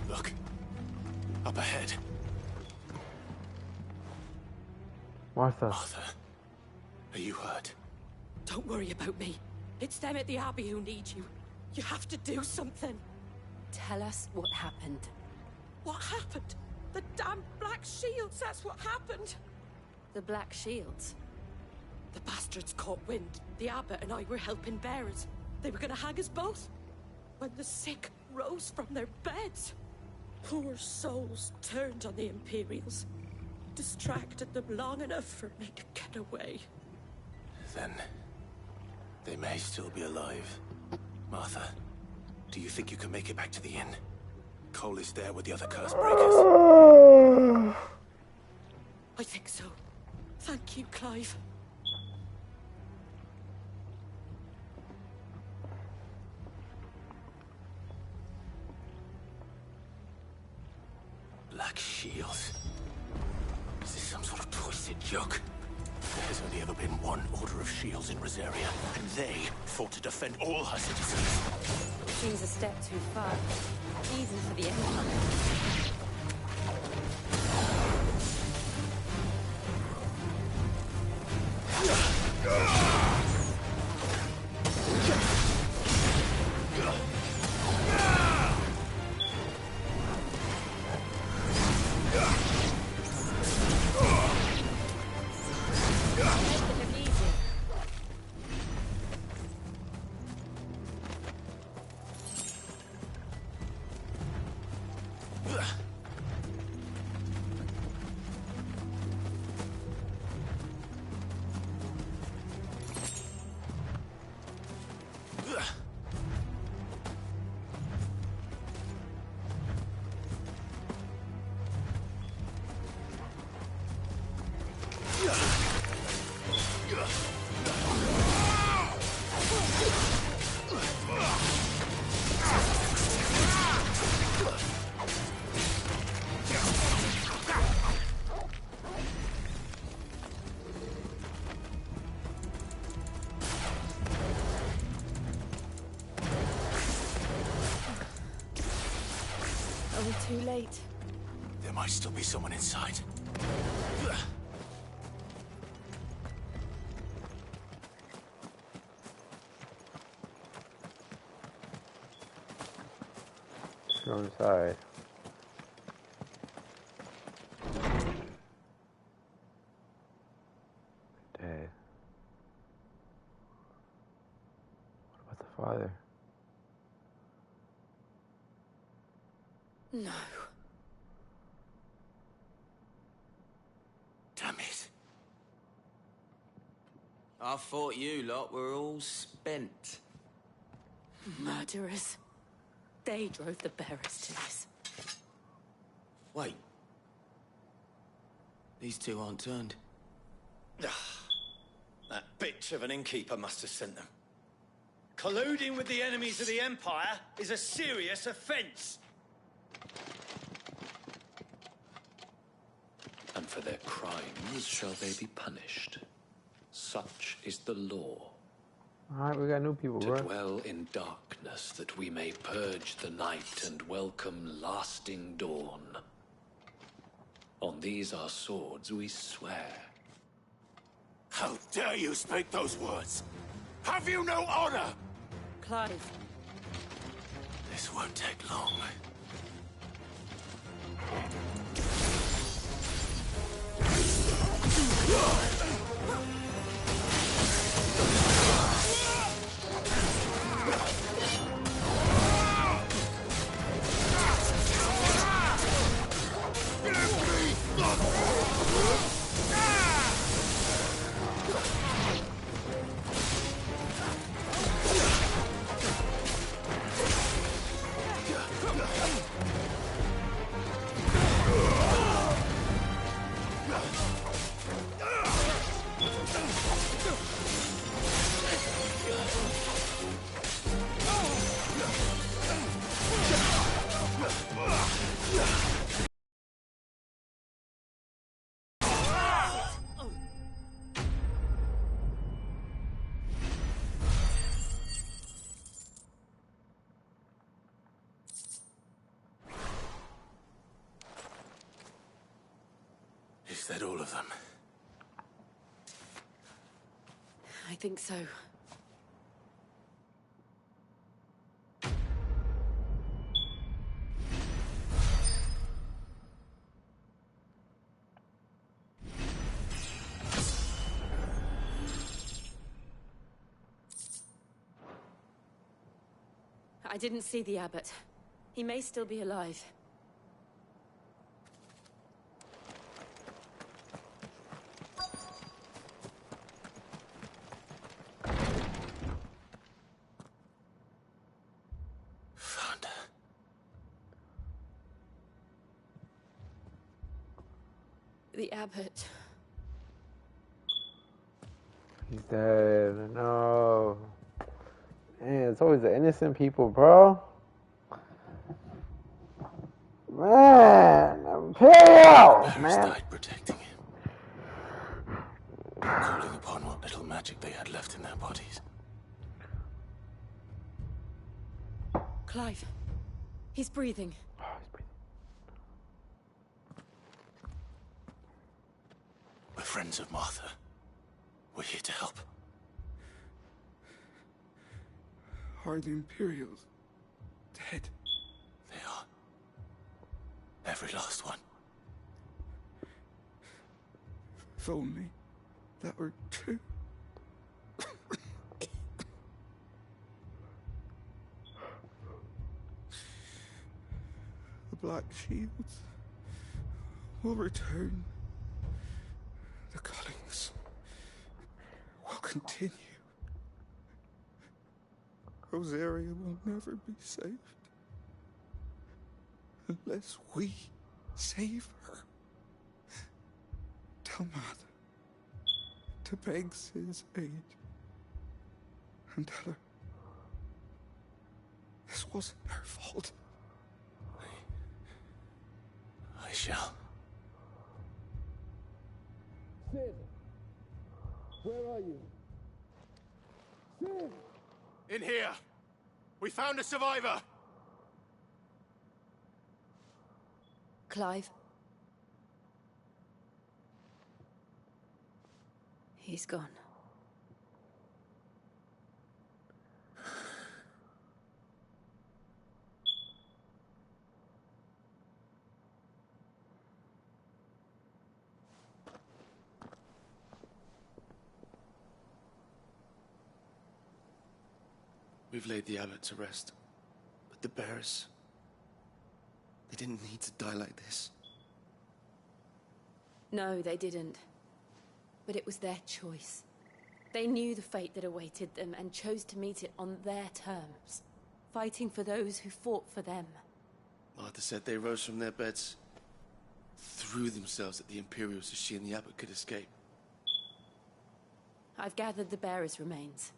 Look. Up ahead. Martha. Martha. Are you hurt? Don't worry about me. It's them at the Abbey who need you. You have to do something. Tell us what happened. What happened? The damn Black Shields, that's what happened. The Black Shields? The bastards caught wind. The abbot and I were helping bearers. They were gonna hang us both. When the sick rose from their beds, poor souls turned on the Imperials. Distracted them long enough for me to get away. Then they may still be alive. Martha, do you think you can make it back to the inn? Cole is there with the other curse breakers. I think so. Thank you, Clive. Black Shields. Is this some sort of twisted joke? There has only ever been one Order of Shields in Rosaria, and they fought to defend all her citizens. Seems a step too far, even for the Empire. Are we too late? There might still be someone inside. Go inside. Dead. What about the father? No. Damn it. I thought you lot were all spent. Murderers. They drove the bearers to this. Wait. These two aren't turned. That bitch of an innkeeper must have sent them. Colluding with the enemies of the Empire is a serious offense. And for their crimes shall they be punished. Such is the law. Alright, we got new people, To bro. dwell in darkness, that we may purge the night and welcome lasting dawn. On these our swords we swear. How dare you speak those words? Have you no honor? Clive. This won't take long. Is that all of them? I think so. I didn't see the abbot. He may still be alive. Found her. The abbot. He's dead. No. Man, it's always the innocent people, bro. Man, Imperial! Man. Died protecting him. Calling upon what little magic they had left in their bodies. Clive. He's breathing. We're friends of Martha. We're here to help. Are the Imperials dead? They are. Every last one. If only that were true. The Black Shields will return. The Cullings will continue. Rosaria will never be saved unless we save her. Tell Mother to beg Cid's aid and tell her this wasn't her fault. I shall. Cid! Where are you? Cid! In here! We found a survivor! Clive? He's gone. We've laid the abbot to rest. But the bearers... they didn't need to die like this. No, they didn't. But it was their choice. They knew the fate that awaited them and chose to meet it on their terms, fighting for those who fought for them. Martha said they rose from their beds, threw themselves at the Imperials so she and the abbot could escape. I've gathered the bearers' remains.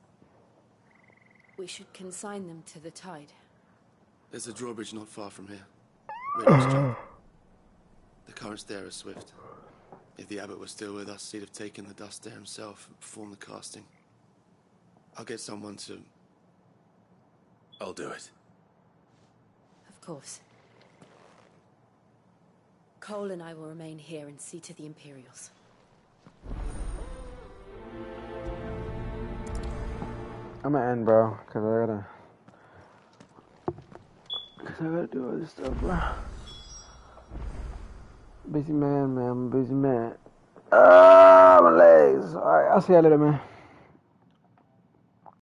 We should consign them to the tide. There's a drawbridge not far from here. Ready to jump. The currents there are swift. If the abbot was still with us, he'd have taken the dust there himself and performed the casting. I'll get someone to... I'll do it. Of course. Cole and I will remain here and see to the Imperials. I'm gonna end, bro, cause I gotta do all this stuff, bro. Busy man, I'm a busy man. My legs. Alright, I'll see you later, man.